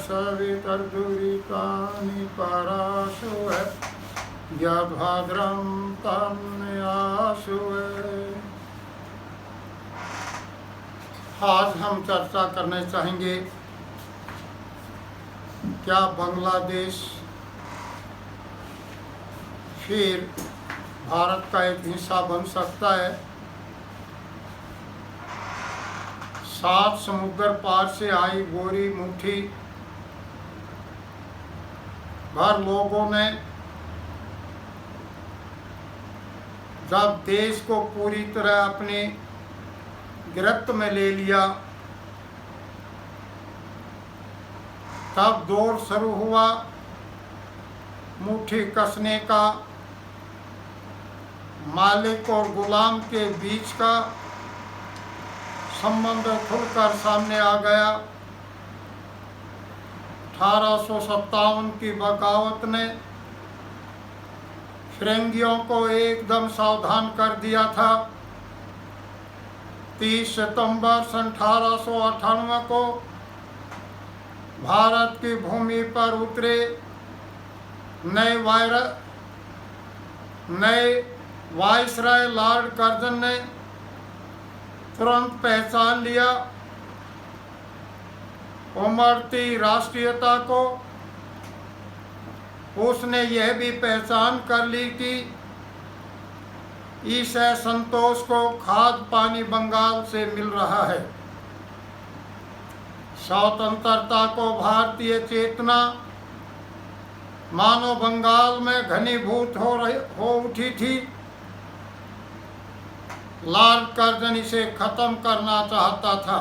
सवितर्दुरितानि पराशु भद्रं तन्यासु। आज हम चर्चा करना चाहेंगे, क्या बांग्लादेश फिर भारत का एक हिस्सा बन सकता है। 7 समुद्र पार से आई गोरी मुट्ठी भर लोगों ने जब देश को पूरी तरह अपने गिरफ्त में ले लिया, तब दौर शुरू हुआ मुट्ठी कसने का। मालिक और गुलाम के बीच का संबंध खुलकर सामने आ गया। 1857 की बगावत ने फिरंगियों को एकदम सावधान कर दिया था। 30 सितंबर 1898 को भारत की भूमि पर उतरे नए वायसराय लॉर्ड कर्जन ने तुरंत पहचान लिया उमड़ती राष्ट्रीयता को। उसने यह भी पहचान कर ली कि इस असंतोष को खाद्य पानी बंगाल से मिल रहा है। स्वतंत्रता को भारतीय चेतना मानो बंगाल में घनीभूत हो उठी थी। लॉर्ड कर्जन इसे खत्म करना चाहता था,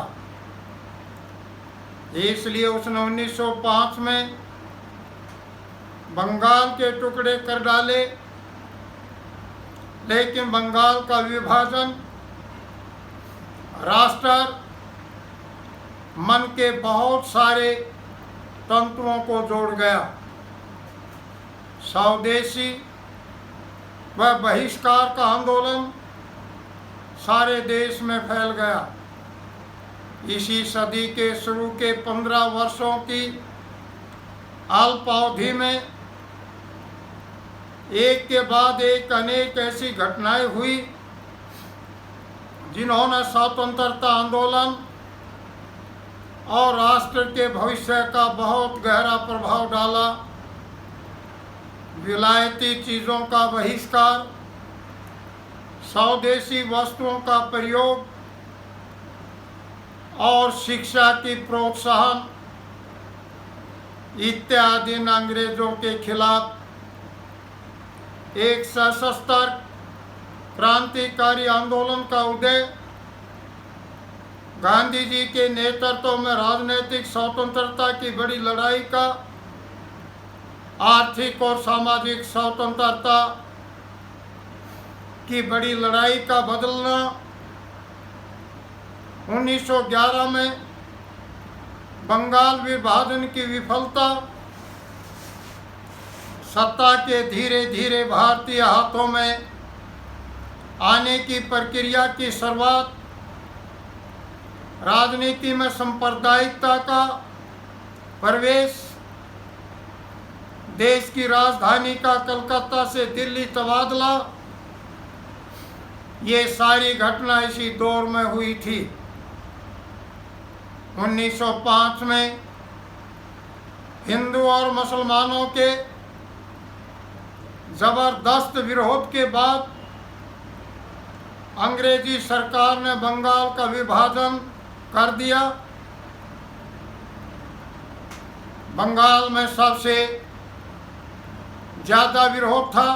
इसलिए उसने 1905 में बंगाल के टुकड़े कर डाले। लेकिन बंगाल का विभाजन राष्ट्र मन के बहुत सारे तंतुओं को जोड़ गया। स्वदेशी व बहिष्कार का आंदोलन सारे देश में फैल गया। इसी सदी के शुरू के 15 वर्षों की अल्पावधि में एक के बाद एक अनेक ऐसी घटनाएं हुई जिन्होंने स्वतंत्रता आंदोलन और राष्ट्र के भविष्य का बहुत गहरा प्रभाव डाला। विलायती चीज़ों का बहिष्कार, स्वदेशी वस्तुओं का प्रयोग और शिक्षा की प्रोत्साहन इत्यादि अंग्रेजों के खिलाफ एक सशस्त्र क्रांतिकारी आंदोलन का उदय गांधी जी के नेतृत्व में राजनीतिक स्वतंत्रता की बड़ी लड़ाई का, आर्थिक और सामाजिक स्वतंत्रता की बड़ी लड़ाई का बदलना। 1911 में बंगाल विभाजन की विफलता, सत्ता के धीरे धीरे भारतीय हाथों में आने की प्रक्रिया की शुरुआत, राजनीति में सांप्रदायिकता का प्रवेश, देश की राजधानी का कलकत्ता से दिल्ली तबादला, ये सारी घटना इसी दौर में हुई थी। 1905 में हिंदू और मुसलमानों के जबरदस्त विरोध के बाद अंग्रेजी सरकार ने बंगाल का विभाजन कर दिया। बंगाल में सबसे ज़्यादा विरोध था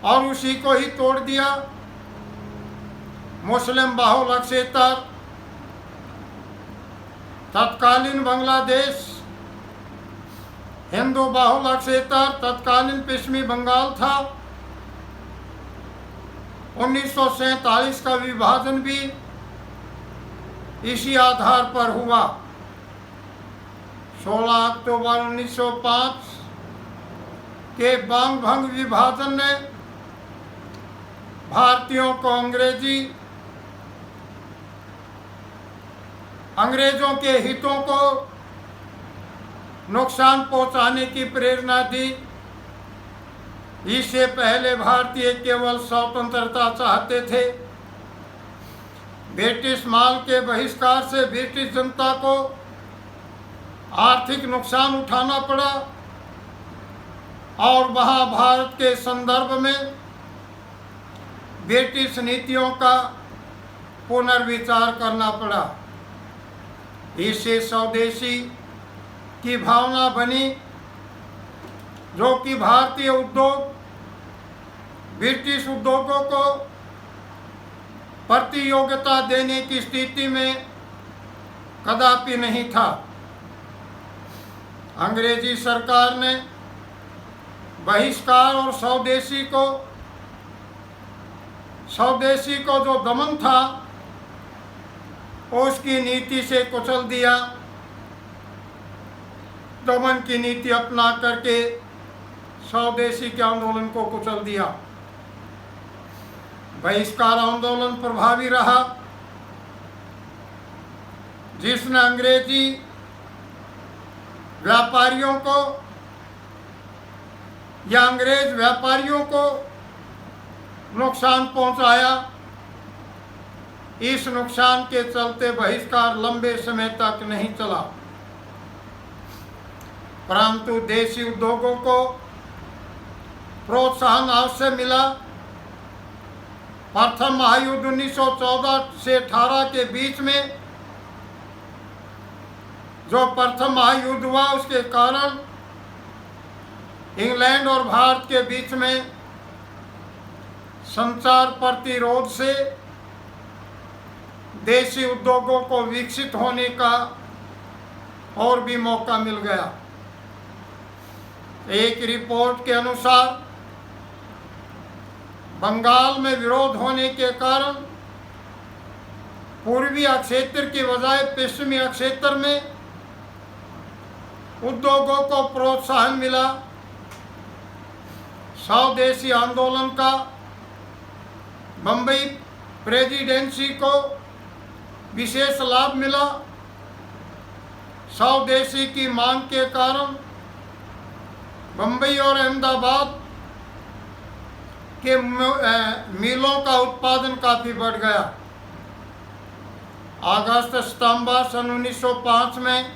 और उसी को ही तोड़ दिया। मुस्लिम बाहुल क्षेत्र तत्कालीन बांग्लादेश, हिंदू बाहुल क्षेत्र तत्कालीन पश्चिमी बंगाल था। 1947 का विभाजन भी इसी आधार पर हुआ। 16 अक्टूबर 1905 के बांग भंग विभाजन ने भारतीयों को अंग्रेजों के हितों को नुकसान पहुंचाने की प्रेरणा दी। इससे पहले भारतीय केवल स्वतंत्रता चाहते थे। ब्रिटिश माल के बहिष्कार से ब्रिटिश जनता को आर्थिक नुकसान उठाना पड़ा और वहाँ भारत के संदर्भ में ब्रिटिश नीतियों का पुनर्विचार करना पड़ा। इससे स्वदेशी की भावना बनी, जो कि भारतीय उद्योग ब्रिटिश उद्योगों को प्रतियोगिता देने की स्थिति में कदापि नहीं था। अंग्रेजी सरकार ने बहिष्कार और स्वदेशी को जो दमन था उसकी नीति से कुचल दिया। दमन की नीति अपना करके स्वदेशी के आंदोलन को कुचल दिया। बहिष्कार आंदोलन प्रभावी रहा, जिसने अंग्रेजी व्यापारियों को या अंग्रेज व्यापारियों को नुकसान पहुंचाया। इस नुकसान के चलते बहिष्कार लंबे समय तक नहीं चला, परंतु देशी उद्योगों को प्रोत्साहन अवश्य मिला। प्रथम महायुद्ध 1914 से 18 के बीच में जो प्रथम महायुद्ध हुआ, उसके कारण इंग्लैंड और भारत के बीच में संचार प्रतिरोध से देशी उद्योगों को विकसित होने का और भी मौका मिल गया। एक रिपोर्ट के अनुसार बंगाल में विरोध होने के कारण पूर्वी अक्षेत्र की बजाय पश्चिमी अक्षेत्र में उद्योगों को प्रोत्साहन मिला। स्वदेशी आंदोलन का बम्बई प्रेसिडेंसी को विशेष लाभ मिला। स्वदेशी की मांग के कारण बम्बई और अहमदाबाद के मिलों का उत्पादन काफ़ी बढ़ गया। अगस्त सितंबर सन 1905 में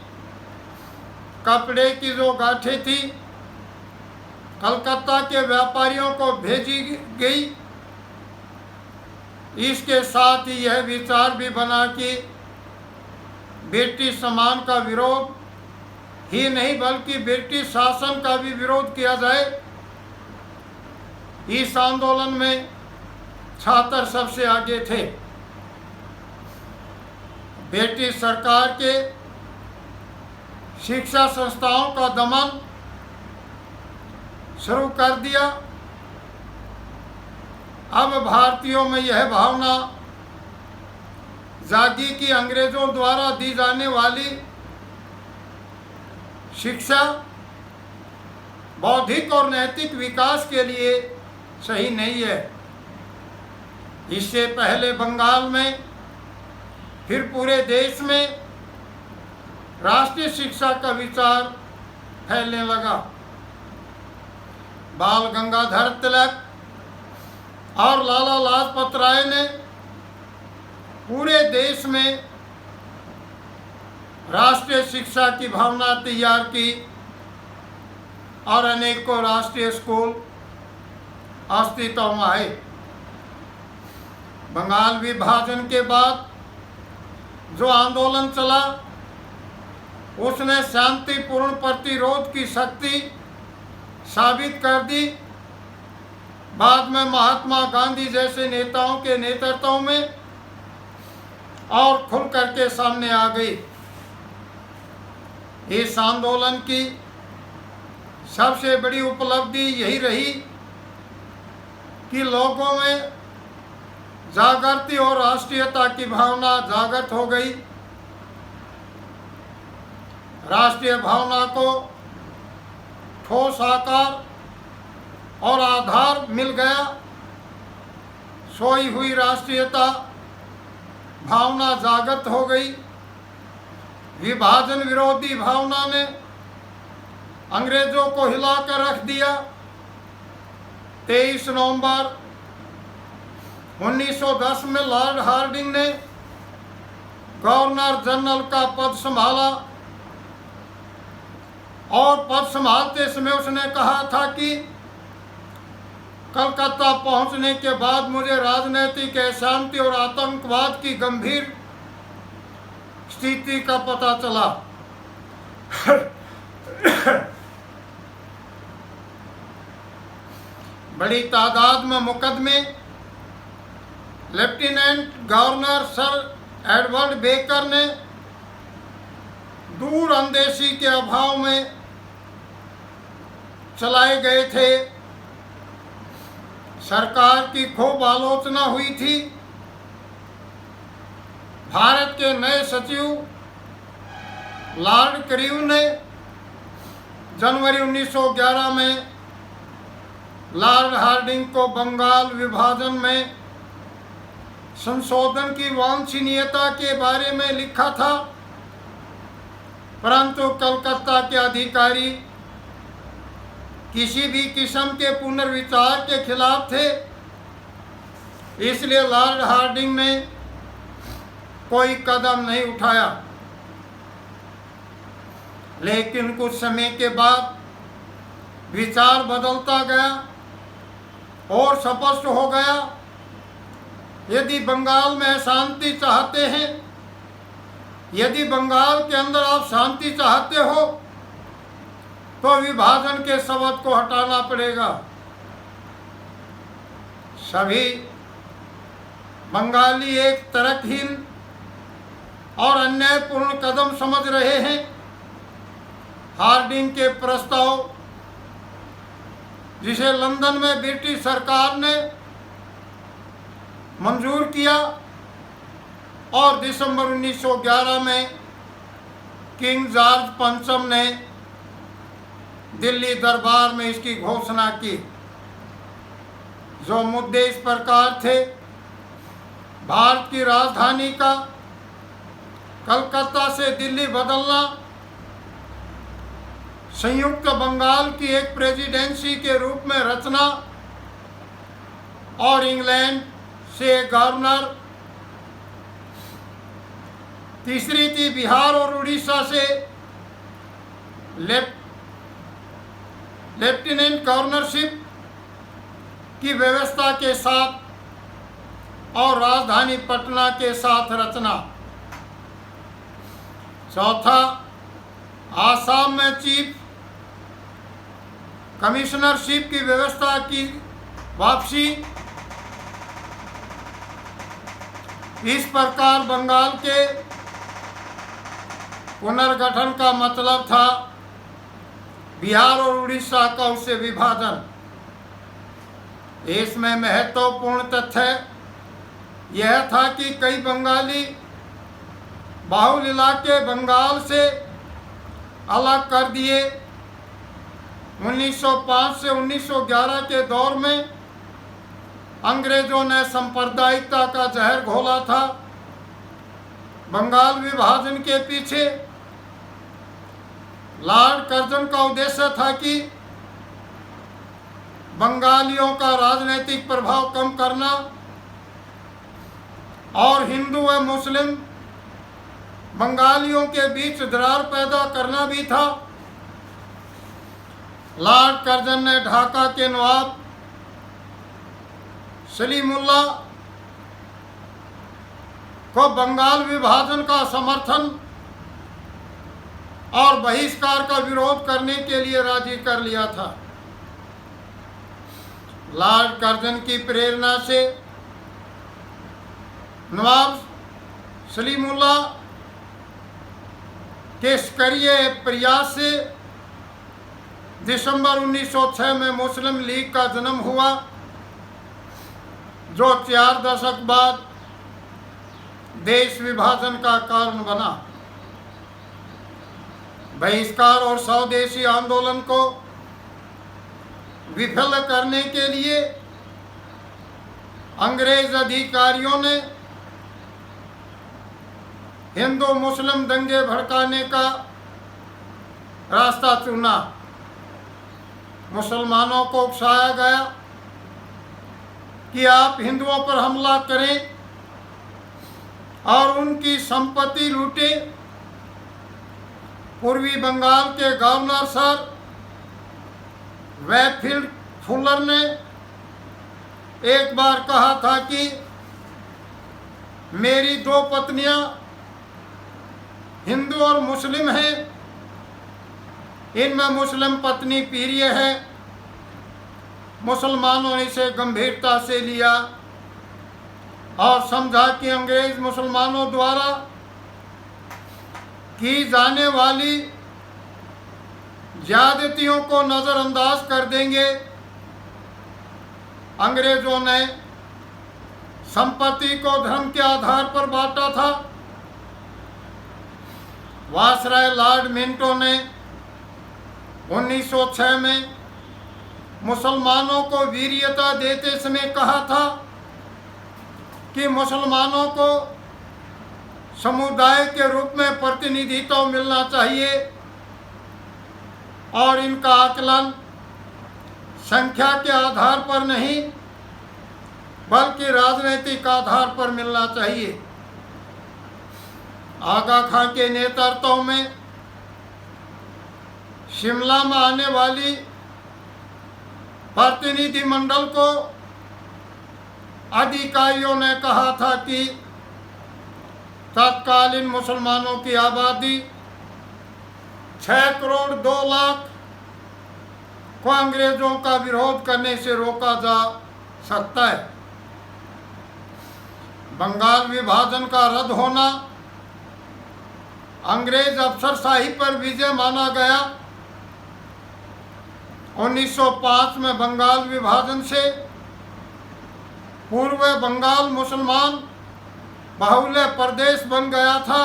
कपड़े की जो गांठें थी कलकत्ता के व्यापारियों को भेजी गई। इसके साथ ही यह विचार भी बना कि ब्रिटिश सामान का विरोध ही नहीं बल्कि ब्रिटिश शासन का भी विरोध किया जाए। इस आंदोलन में छात्र सबसे आगे थे। ब्रिटिश सरकार के शिक्षा संस्थाओं का दमन शुरू कर दिया। अब भारतीयों में यह भावना जागी कि अंग्रेजों द्वारा दी जाने वाली शिक्षा बौद्धिक और नैतिक विकास के लिए सही नहीं है। इससे पहले बंगाल में फिर पूरे देश में राष्ट्रीय शिक्षा का विचार फैलने लगा। बाल गंगाधर तिलक और लाला लाजपत राय ने पूरे देश में राष्ट्रीय शिक्षा की भावना तैयार की और अनेकों राष्ट्रीय स्कूल अस्तित्व में आए। बंगाल विभाजन के बाद जो आंदोलन चला उसने शांतिपूर्ण प्रतिरोध की शक्ति साबित कर दी। बाद में महात्मा गांधी जैसे नेताओं के नेतृत्व में और खुल करके सामने आ गई। इस आंदोलन की सबसे बड़ी उपलब्धि यही रही कि लोगों में जागृति और राष्ट्रीयता की भावना जागृत हो गई। राष्ट्रीय भावना को ठोस आकार और आधार मिल गया। सोई हुई राष्ट्रीयता भावना जागृत हो गई। विभाजन विरोधी भावना ने अंग्रेजों को हिलाकर रख दिया। 23 नवंबर 1910 में लॉर्ड हार्डिंग ने गवर्नर जनरल का पद संभाला और पद संभालते समय उसने कहा था कि कलकत्ता पहुंचने के बाद मुझे राजनीतिक अशांति और आतंकवाद की गंभीर स्थिति का पता चला। बड़ी तादाद में मुकदमे lieutenant governor sir Edward baker ने दूर अंदेशी के अभाव में चलाए गए थे। सरकार की खूब आलोचना हुई थी। भारत के नए सचिव लॉर्ड क्रीव ने जनवरी 1911 में लॉर्ड हार्डिंग को बंगाल विभाजन में संशोधन की वांछनीयता के बारे में लिखा था, परंतु कलकत्ता के अधिकारी किसी भी किस्म के पुनर्विचार के खिलाफ थे। इसलिए लॉर्ड हार्डिंग ने कोई कदम नहीं उठाया। लेकिन कुछ समय के बाद विचार बदलता गया और स्पष्ट हो गया, यदि बंगाल में शांति चाहते हैं, यदि बंगाल के अंदर आप शांति चाहते हो तो विभाजन के शब्द को हटाना पड़ेगा। सभी बंगाली एक तर्कहीन और अन्यायपूर्ण कदम समझ रहे हैं। हार्डिंग के प्रस्ताव, जिसे लंदन में ब्रिटिश सरकार ने मंजूर किया और दिसंबर 1911 में किंग जॉर्ज पंचम ने दिल्ली दरबार में इसकी घोषणा की। जो मुद्दे इस प्रकार थे: भारत की राजधानी का कलकत्ता से दिल्ली बदलना, संयुक्त बंगाल की एक प्रेसिडेंसी के रूप में रचना और इंग्लैंड से गवर्नर, तीसरी थी बिहार और उड़ीसा से लेफ्टिनेंट गवर्नरशिप की व्यवस्था के साथ और राजधानी पटना के साथ रचना। चौथा, आसाम में चीफ कमिश्नरशिप की व्यवस्था की वापसी। इस प्रकार बंगाल के पुनर्गठन का मतलब था बिहार और उड़ीसा का उससे विभाजन। इसमें महत्वपूर्ण तथ्य यह था कि कई बंगाली बाहुल इलाके बंगाल से अलग कर दिए। 1905 से 1911 के दौर में अंग्रेजों ने सांप्रदायिकता का जहर घोला था। बंगाल विभाजन के पीछे लॉर्ड कर्जन का उद्देश्य था कि बंगालियों का राजनीतिक प्रभाव कम करना और हिंदू व मुस्लिम बंगालियों के बीच दरार पैदा करना भी था। लॉर्ड कर्जन ने ढाका के नवाब सलीमुल्लाह को बंगाल विभाजन का समर्थन और बहिष्कार का विरोध करने के लिए राजी कर लिया था। लॉर्ड कर्जन की प्रेरणा से नवाब सलीमुल्लाह के सक्रिय प्रयास से दिसंबर 1906 में मुस्लिम लीग का जन्म हुआ, जो 4 दशक बाद देश विभाजन का कारण बना। बहिष्कार और स्वदेशी आंदोलन को विफल करने के लिए अंग्रेज अधिकारियों ने हिंदू मुस्लिम दंगे भड़काने का रास्ता चुना। मुसलमानों को उकसाया गया कि आप हिंदुओं पर हमला करें और उनकी संपत्ति लूटें। पूर्वी बंगाल के गवर्नर सर वेफील्ड फुलर ने एक बार कहा था कि मेरी 2 पत्नियां हिंदू और मुस्लिम हैं, इनमें मुस्लिम पत्नी प्रिय है। मुसलमानों ने इसे गंभीरता से लिया और समझा कि अंग्रेज मुसलमानों द्वारा की जाने वाली ज्यादतियों को नज़रअंदाज कर देंगे। अंग्रेजों ने संपत्ति को धर्म के आधार पर बांटा था। वायसराय लॉर्ड मिंटो ने 1906 में मुसलमानों को वीरता देते समय कहा था कि मुसलमानों को समुदाय के रूप में प्रतिनिधित्व मिलना चाहिए और इनका आकलन संख्या के आधार पर नहीं बल्कि राजनीतिक आधार पर मिलना चाहिए। आगा खां के नेतृत्व में शिमला में आने वाली प्रतिनिधिमंडल को अधिकारियों ने कहा था कि तत्कालीन मुसलमानों की आबादी 6 करोड़ 2 लाख को अंग्रेजों का विरोध करने से रोका जा सकता है। बंगाल विभाजन का रद्द होना अंग्रेज अफसरशाही पर विजय माना गया। 1905 में बंगाल विभाजन से पूर्व बंगाल मुसलमान बाहुल्य प्रदेश बन गया था,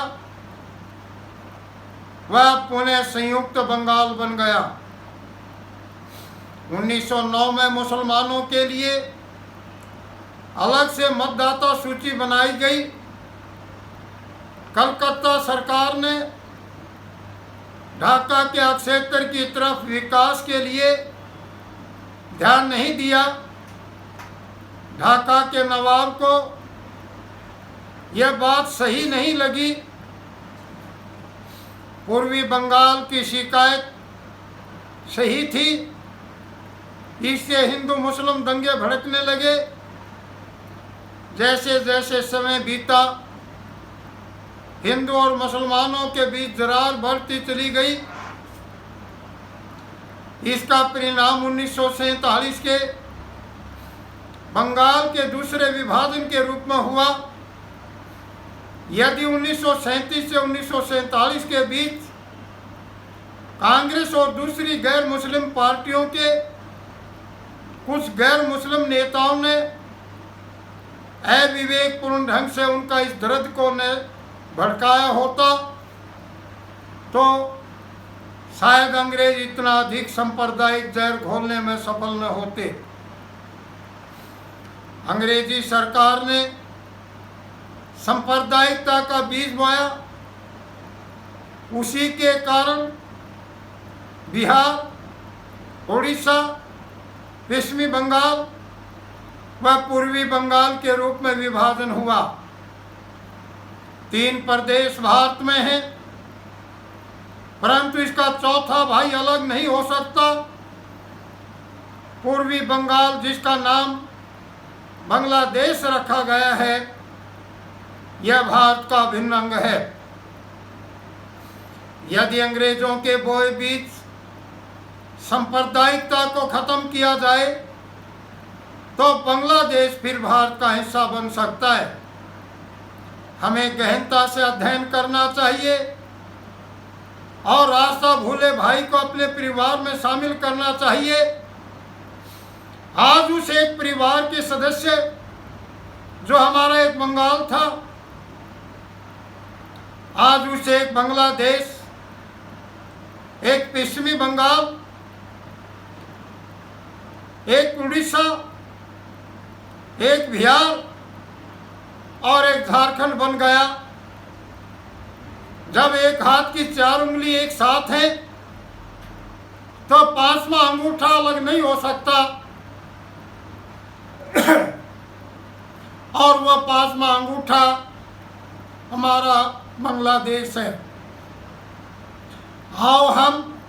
वह पुनः संयुक्त बंगाल बन गया। 1909 में मुसलमानों के लिए अलग से मतदाता सूची बनाई गई। कलकत्ता सरकार ने ढाका के क्षेत्र की तरफ विकास के लिए ध्यान नहीं दिया। ढाका के नवाब को यह बात सही नहीं लगी। पूर्वी बंगाल की शिकायत सही थी, इससे हिंदू मुस्लिम दंगे भड़कने लगे। जैसे जैसे समय बीता हिंदू और मुसलमानों के बीच दरार बढ़ती चली गई। इसका परिणाम 1947 के बंगाल के दूसरे विभाजन के रूप में हुआ। यदि 1937 से 1947 के बीच कांग्रेस और दूसरी गैर मुस्लिम पार्टियों के कुछ गैर मुस्लिम नेताओं ने अविवेकपूर्ण ढंग से उनका इस दर्द को ने भड़काया होता तो शायद अंग्रेज इतना अधिक सांप्रदायिक जहर घोलने में सफल न होते। अंग्रेजी सरकार ने सांप्रदायिकता का बीज बोया। उसी के कारण बिहार, उड़ीसा, पश्चिमी बंगाल व पूर्वी बंगाल के रूप में विभाजन हुआ। 3 प्रदेश भारत में हैं, परंतु इसका चौथा भाई अलग नहीं हो सकता। पूर्वी बंगाल, जिसका नाम बांग्लादेश रखा गया है, यह भारत का अभिन्न अंग है। यदि अंग्रेजों के बोए बीच सांप्रदायिकता को खत्म किया जाए तो बांग्लादेश फिर भारत का हिस्सा बन सकता है। हमें गहनता से अध्ययन करना चाहिए और रास्ता भूले भाई को अपने परिवार में शामिल करना चाहिए। आज उस एक परिवार के सदस्य जो हमारा एक बंगाल था, आज उसे एक बांग्लादेश, एक पश्चिमी बंगाल, एक उड़ीसा, एक बिहार और एक झारखंड बन गया। जब एक हाथ की 4 उंगली एक साथ है तो पांचवा अंगूठा अलग नहीं हो सकता। और वह पांचवा अंगूठा हमारा बांग्लादेश है। आओ हम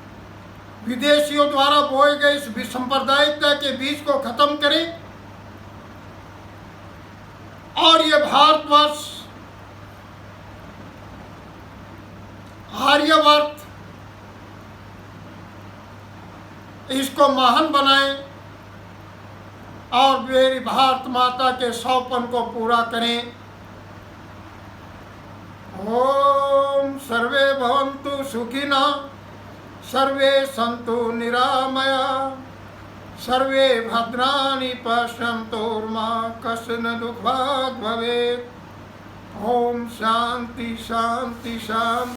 विदेशियों द्वारा बोए गए इस विसंप्रदायिकता के बीज को खत्म करें और ये भारतवर्ष आर्यवर्त इसको महान बनाएं और मेरी भारत माता के सौपन को पूरा करें। ओम सर्वे भवन्तु सुखिनः, सर्वे सन्तु निरामया, सर्वे भद्राणि पश्यन्तु मा कश्चित् दुःखभाग् भवेत्। ओम शांति शांति शांति।